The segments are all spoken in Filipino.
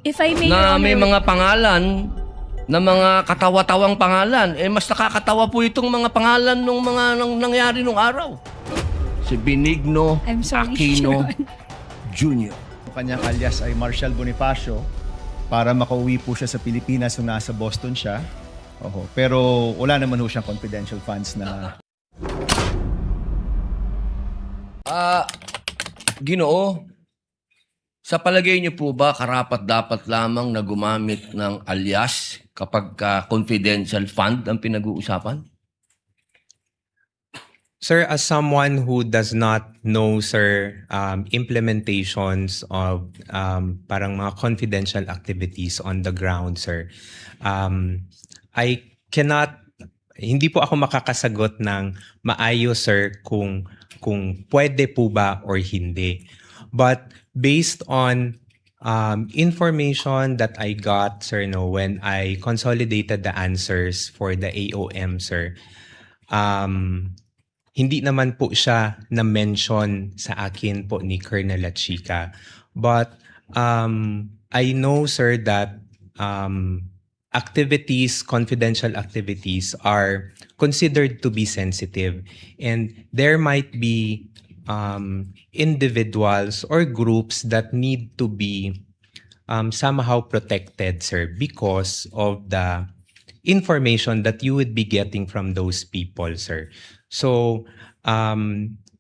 If I may, Your na may Honor, mga pangalan na mga katawa-tawang pangalan. Mas nakakatawa po itong mga pangalan ng mga nangyari nung araw. Si Benigno I'm sorry, Aquino Your Honor. Jr. Ang kanyang alias ay Marshall Bonifacio para makauwi po siya sa Pilipinas nung nasa Boston siya. Oho. Pero wala naman ho siyang confidential funds na... Ginoo, sa palagay niyo po ba karapat-dapat lamang na gumamit ng alias kapag confidential fund ang pinag-uusapan? Sir, as someone who does not know, sir, implementations of parang mga confidential activities on the ground, sir, I cannot, hindi po ako makakasagot ng maayos, sir, kung pwede po ba or hindi. But based on information that I got, sir, no, when I consolidated the answers for the AOM, sir, hindi naman po siya na-mention sa akin po ni Colonel Lachica. But I know, sir, that activities, confidential activities are considered to be sensitive. And there might be individuals or groups that need to be somehow protected, sir, because of the information that you would be getting from those people, sir. So,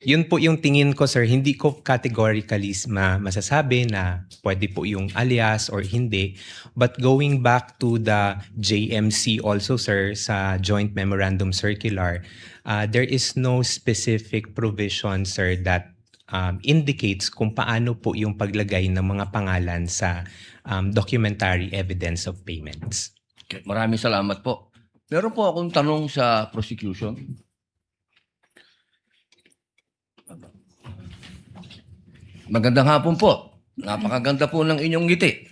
yun po yung tingin ko, sir. Hindi ko categorically masasabi na pwede po yung alias or hindi. But going back to the JMC also, sir, sa Joint Memorandum Circular, there is no specific provision, sir, that indicates kung paano po yung paglagay ng mga pangalan sa documentary evidence of payments. Okay, maraming salamat po. Meron po akong tanong sa prosecution. Magandang hapon po. Napakaganda po ng inyong ngiti.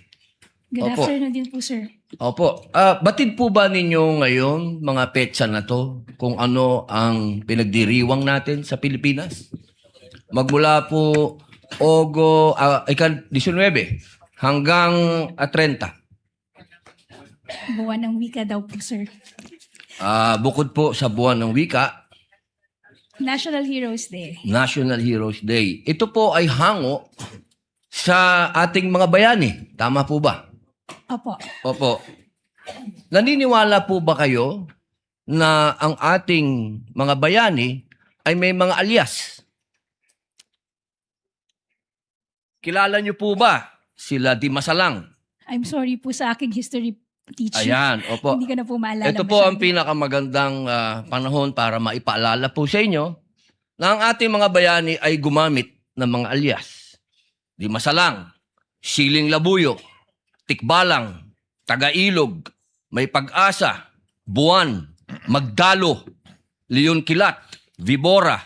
Good Opo. afternoon din po, sir. Opo. Batid po ba ninyo ngayon, mga petsa na to, kung ano ang pinagdiriwang natin sa Pilipinas? Magmula po 19 hanggang 30. Buwan ng wika daw po, sir. Bukod po sa buwan ng wika, National Heroes Day. National Heroes Day. Ito po ay hango sa ating mga bayani. Tama po ba? Opo. Opo. Naniniwala po ba kayo na ang ating mga bayani ay may mga alias? Kilala niyo po ba sila Di Masalang? I'm sorry po sa aking history teacher. Ayan, opo. Hindi ko na po maalala. Ito po ang masyado. pinakamagandang panahon para maipaalala po sa inyo na ang ating mga bayani ay gumamit ng mga alias. Di Masalang, Siling Labuyo, Tikbalang, Tagailog, May Pag-asa, Buwan, Magdalo, Leon Kilat, Vibora,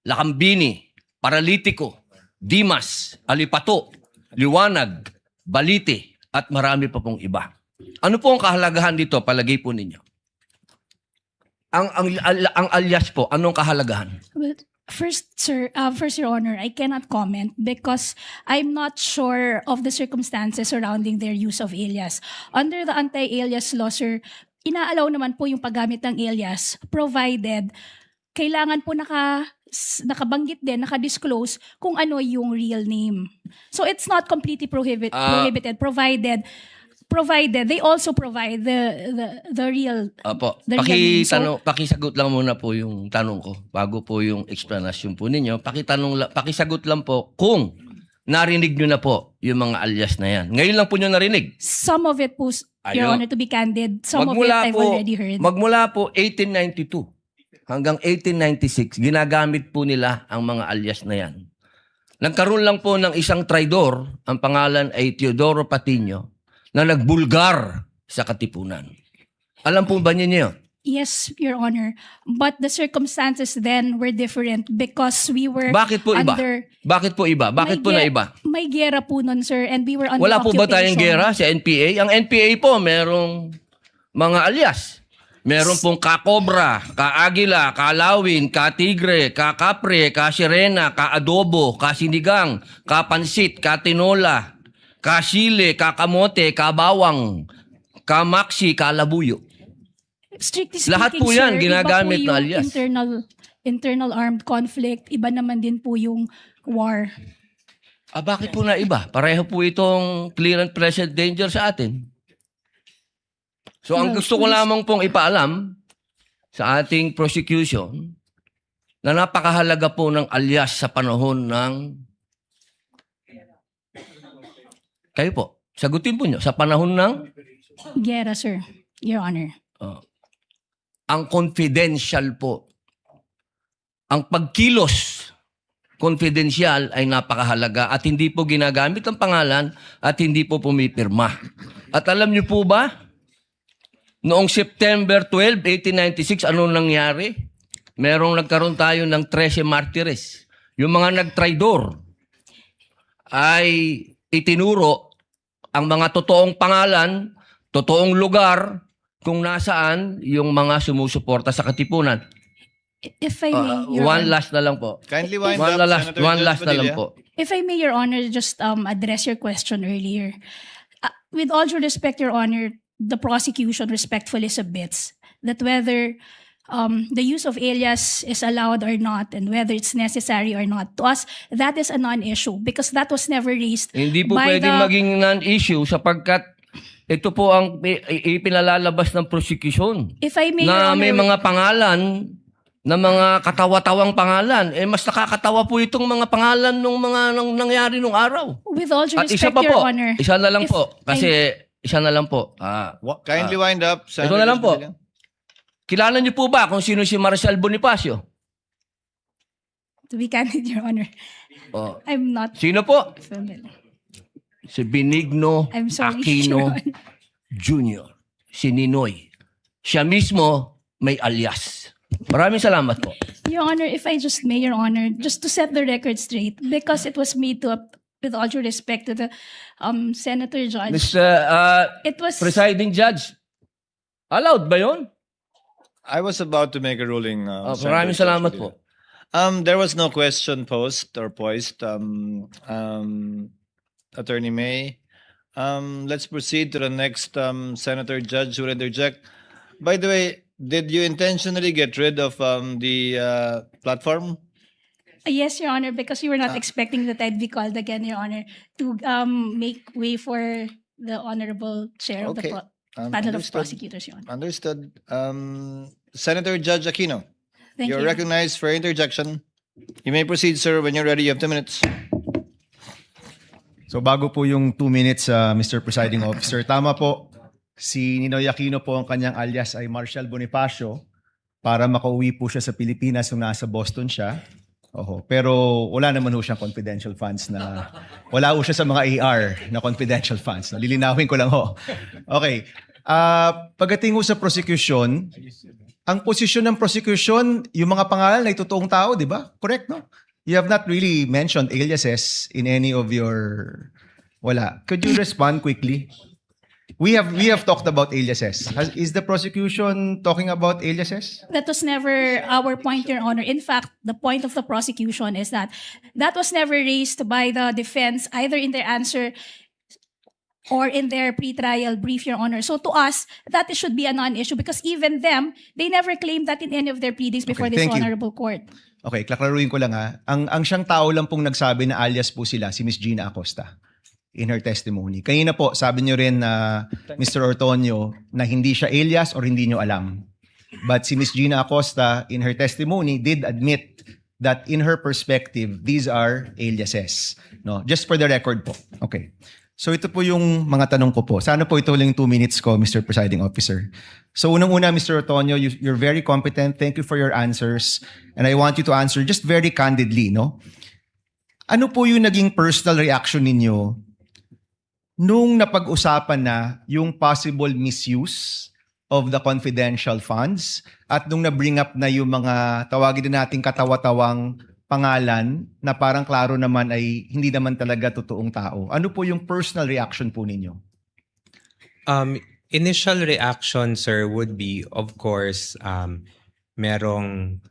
Lakambini, Paralitiko, Dimas, Alipato, Liwanag, Balite, at marami pa pong iba. Ano po ang kahalagahan dito, palagay po ninyo? Ang alias po, anong kahalagahan? Well, first, sir, first, Your Honor, I cannot comment because I'm not sure of the circumstances surrounding their use of alias. Under the anti-alias law, sir, inaalaw naman po yung paggamit ng alias provided kailangan po nakabanggit din, nakadisclose kung ano yung real name. So it's not completely prohibited provided they also provide the real Opo. the real name. So, Pakisagot lang muna po yung tanong ko bago po yung explanation po ninyo. Pakisagot lang po kung narinig nyo na po yung mga alias na yan. Ngayon lang po nyo narinig. some of it po, Your Ayun. Honor, to be candid, some of it I've already heard. Magmula po 1892 hanggang 1896, ginagamit po nila ang mga alias na yan. Nagkaroon lang po ng isang traidor, ang pangalan ay Teodoro Patiño, na nagbulgar sa Katipunan. Alam po ba niyo yun? Yes, Your Honor. But the circumstances then were different because we were Bakit po iba? under... Bakit po iba? Bakit po na iba? May gera po nun, sir, and we were under Wala po ba tayong occupation. gera sa NPA? Ang NPA po, merong mga alias. Meron pong ka-Cobra, ka-Agila, ka-Lawin, ka-Tigre, ka-Kapre, ka-Sirena, ka-Adobo, ka-Sinigang, ka-Pansit, ka-Tinola, Kasile, Kakamote, Kabawang, Kamaksi, Kalabuyo. Strictly speaking, Lahat po yan, sir, ginagamit iba po na yung alias. internal armed conflict, iba naman din po yung war. Bakit po na iba? Pareho po itong clear and present danger sa atin. So ang Well, gusto ko lamang pong ipaalam sa ating prosecution na napakahalaga po ng alias sa panahon ng... Kayo po, sagutin po nyo. Sa panahon ng... Gera, sir. Your Honor. Ang confidential po. Ang pagkilos confidential ay napakahalaga at hindi po ginagamit ang pangalan at hindi po pumipirma. At alam niyo po ba, noong September 12, 1896, anong nangyari? Nagkaroon tayo ng 13 martires. Yung mga nagtraidor ay itinuro ang mga totoong pangalan, totoong lugar, kung nasaan yung mga sumusuporta sa Katipunan. If I may, Your One Honor. last na lang po. Kindly wind One up, last, Senator one Judge last na lang Padilla. po. If I may, Your Honor, just address your question earlier. With all due respect, Your Honor, the prosecution respectfully submits that whether the use of alias is allowed or not and whether it's necessary or not, to us, that is a non-issue because that was never raised Hindi po by pwedeng the- maging non-issue sapagkat ito po ang ipinalalabas ng prosecution. If I may, Your Na Honor, may mga pangalan, na mga katawa-tawang pangalan. Mas nakakatawa po itong mga pangalan ng mga nangyari nung araw. with all due At isa respect, pa Your po, Honor, isa na lang if po. Kasi isa na lang po. Kindly wind up, Senator na lang Judge po. Padilla. Kilala niyo po ba kung sino si Marcial Bonifacio? to be candid, Your Honor, Oh. I'm not Sino po? familiar. Si Benigno I'm sorry, Aquino Your Honor. Jr. Si Ninoy. Siya mismo may alias. Maraming salamat po. Your Honor, if I just may, Your Honor, just to set the record straight, because it was made to, with all due respect to the Senator Judge, Mr. it was, Presiding Judge, allowed ba yun? I was about to make a ruling. Senator Maraming Judge salamat Padilla. po. There was no question posed or poised. Attorney May. Let's proceed to the next Senator Judge who will interject. By the way, did you intentionally get rid of the platform? yes, Your Honor, because we were not expecting that I'd be called again, Your Honor, to make way for the Honorable Chair of the Okay. panel of Understood. prosecutors, Your Honor. Understood. Senator Judge Aquino, Thank you're you. recognized for interjection. You may proceed, sir. When you're ready, you have 2 minutes. So bago po yung 2 minutes, Mr. Presiding Officer, tama po, si Ninoy Aquino po ang kanyang alias ay Marcial Bonifacio para makauwi po siya sa Pilipinas nung nasa Boston siya. Oho. Pero wala naman ho siyang confidential funds na, wala ho siya sa mga AR na confidential funds. Lilinawin ko lang ho. Okay. Pagdating ho sa prosecution, ang posisyon ng prosecution, yung mga pangalan ay totoong tao, di ba? Correct, no? You have not really mentioned aliases in any of your... Wala. Could you respond quickly? We have talked about aliases. Is the prosecution talking about aliases? That was never our point, Your Honor. In fact, the point of the prosecution is that that was never raised by the defense, either in their answer or in their pretrial brief, Your Honor. So to us, that should be a non-issue because even them, they never claimed that in any of their pleadings before Okay, this thank you. honorable court. Okay, klaklaruin ko lang ha. Ang siyang tao lang pong nagsabi na alias po sila, si Miss Gina Acosta in her testimony. Kanina po, sabi niyo rin na Mr. Ortonio na hindi siya alias or hindi niyo alam. But si Miss Gina Acosta in her testimony did admit that in her perspective, these are aliases. No? Just for the record po. Okay. So ito po yung mga tanong ko po. Sana po ito lang 2 minutes ko, Mr. Presiding Officer. So unang-una, Mr. Otonio, you're very competent. Thank you for your answers. And I want you to answer just very candidly, no? Ano po yung naging personal reaction ninyo nung napag-usapan na yung possible misuse of the confidential funds at nung na-bring up na yung mga tawagin din nating katawa-tawang pangalan na parang klaro naman ay hindi naman talaga totoong tao. Ano po yung personal reaction po ninyo? Initial reaction, sir, would be, of course, merong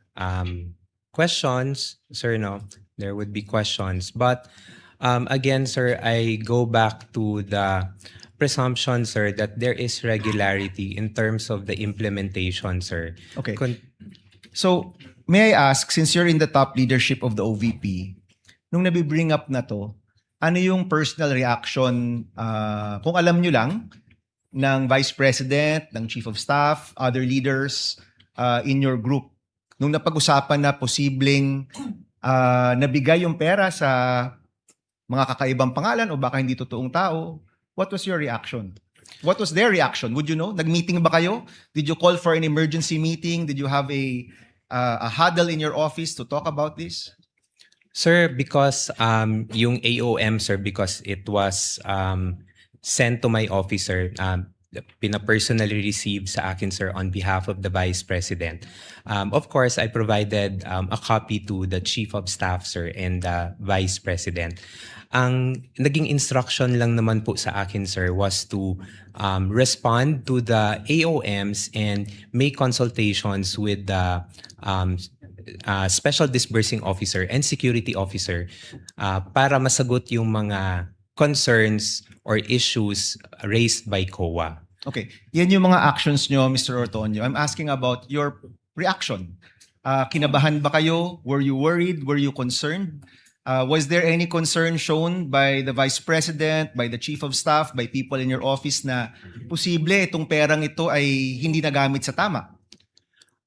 questions, sir, no? There would be questions. But Again, sir, I go back to the presumption, sir, that there is regularity in terms of the implementation, sir. Okay. Con- So, may I ask, since you're in the top leadership of the OVP, nung nabibring up na to, ano yung personal reaction, kung alam nyo lang, ng Vice President, ng Chief of Staff, other leaders in your group, nung napag-usapan na posibleng nabigay yung pera sa mga kakaibang pangalan o baka hindi totoong tao, what was your reaction? What was their reaction? Would you know? Nag-meeting ba kayo? Did you call for an emergency meeting? Did you have a huddle in your office to talk about this? Sir, because yung AOM, sir, because it was sent to my officer, pina-personally received sa akin, sir, on behalf of the Vice President. Of course, I provided a copy to the Chief of Staff, sir, and the Vice President. Ang naging instruction lang naman po sa akin, sir, was to respond to the AOMs and make consultations with the Special Disbursing Officer and Security Officer para masagot yung mga concerns or issues raised by COA. Okay. Yan yung mga actions nyo, Mr. Ortonio. I'm asking about your reaction. Kinabahan ba kayo? Were you worried? Were you concerned? Was there any concern shown by the Vice President, by the Chief of Staff, by people in your office na posible itong perang ito ay hindi nagamit sa tama?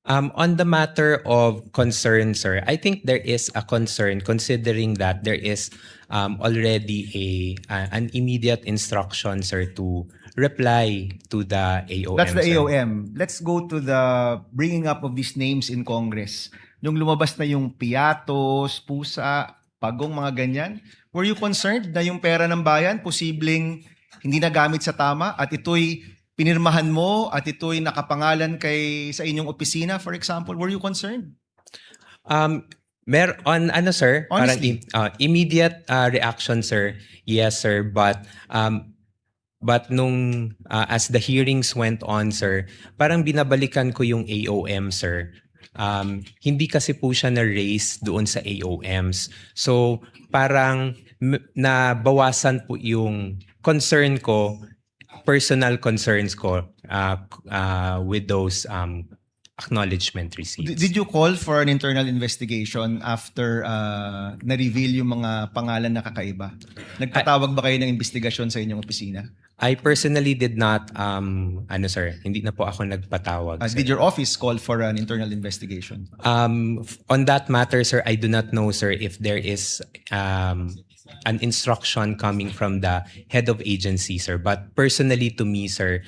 On the matter of concern, sir, I think there is a concern considering that there is already an immediate instruction, sir, to reply to the AOM. That's the sir. AOM. Let's go to the bringing up of these names in Congress. Nung lumabas na yung Piatos, Pusa, Pagong, mga ganyan, were you concerned na yung pera ng bayan posibleng hindi nagamit sa tama at ito'y pinirmahan mo at ito'y nakapangalan sa inyong opisina, for example? Were you concerned? Ano, sir? Honestly. Parang immediate reaction, sir. Yes, sir. But nung as the hearings went on, sir, parang binabalikan ko yung AOM, sir. Hindi kasi po siya na-raise doon sa AOMs. So, parang nabawasan po yung concern ko, personal concerns ko with those acknowledgement receipts. Did you call for an internal investigation after na-reveal yung mga pangalan na kakaiba? Nagpatawag ba kayo ng investigasyon sa inyong opisina? I personally did not, sir, hindi na po ako nagpatawag. Sir. Did your office call for an internal investigation? On that matter, sir, I do not know, sir, if there is an instruction coming from the head of agency, sir. But personally to me, sir,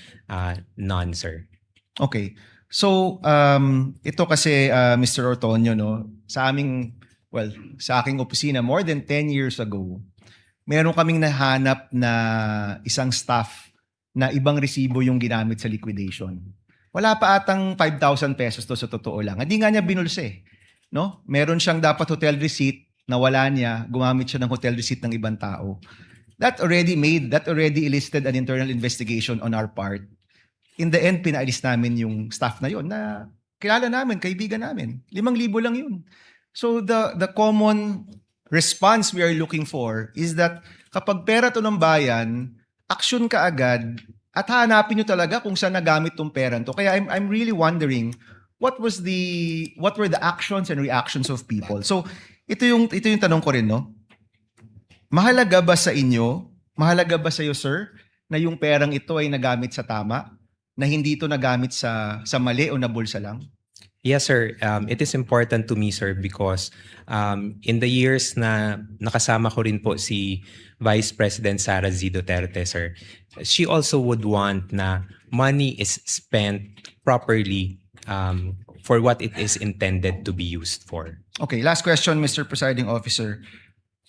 none, sir. Okay. So, ito kasi, Mr. Ortonio, no, sa aking opisina, more than 10 years ago, meron kaming nahanap na isang staff na ibang resibo yung ginamit sa liquidation. Wala pa atang 5,000 pesos to sa totoo lang. Hindi nga niya binulse. No? Meron siyang dapat hotel receipt na wala niya, gumamit siya ng hotel receipt ng ibang tao. That already elicited an internal investigation on our part. In the end, pinaalis namin yung staff na yon na kilala namin, kaibigan namin. 5,000 lang yun. So the common response we are looking for is that kapag pera to ng bayan, action ka agad at hanapin nyo talaga kung saan nagamit tong pera to. Kaya I'm really wondering what were the actions and reactions of people. So ito yung tanong ko rin, no? Mahalaga ba sa inyo, mahalaga ba sa iyo, sir, na yung perang ito ay nagamit sa tama, na hindi ito nagamit sa mali o na bulsa lang? Yes, sir. It is important to me, sir, because in the years na nakasama ko rin po si Vice President Sara Z. Duterte, sir, she also would want na money is spent properly for what it is intended to be used for. Okay, last question, Mr. Presiding Officer.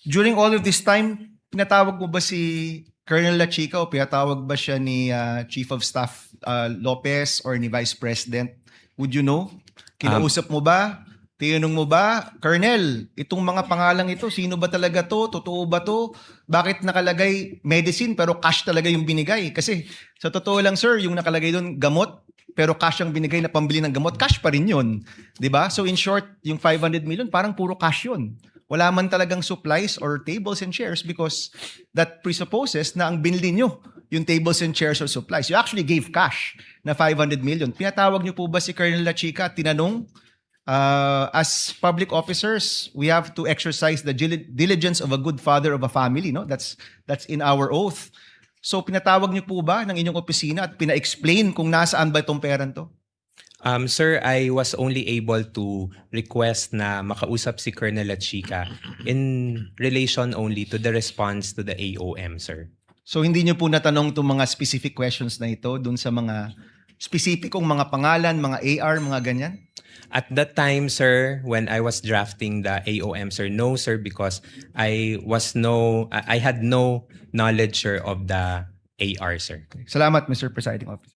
During all of this time, pinatawag mo ba si Colonel La Chica o pinatawag ba siya ni Chief of Staff Lopez or ni Vice President? Would you know? Kinausap mo ba? Tinanong mo ba? Colonel, itong mga pangalang ito, sino ba talaga to? Totoo ba to? Bakit nakalagay medicine pero cash talaga yung binigay? Kasi sa totoo lang, sir, yung nakalagay doon gamot pero cash ang binigay na pambili ng gamot, cash pa rin yun. 'Di ba? So in short, yung 500 million parang puro cash yun. wala man talagang supplies or tables and chairs because that presupposes na ang binili nyo yung tables and chairs or supplies. You actually gave cash na 500 million. Pinatawag nyo po ba si Colonel La Chica at tinanong, as public officers, we have to exercise the diligence of a good father of a family, no? That's in our oath. So pinatawag niyo po ba ng inyong opisina at pina-explain kung nasaan ba itong peran to? Sir, I was only able to request na makausap si Colonel La Chica in relation only to the response to the AOM, sir. So hindi niyo po natanong itong mga specific questions na ito dun sa mga specificong mga pangalan, mga AR, mga ganyan? At that time, sir, when I was drafting the AOM, sir, no, sir, because I had no knowledge, sir, of the AR, sir. Salamat, Mr. Presiding Officer.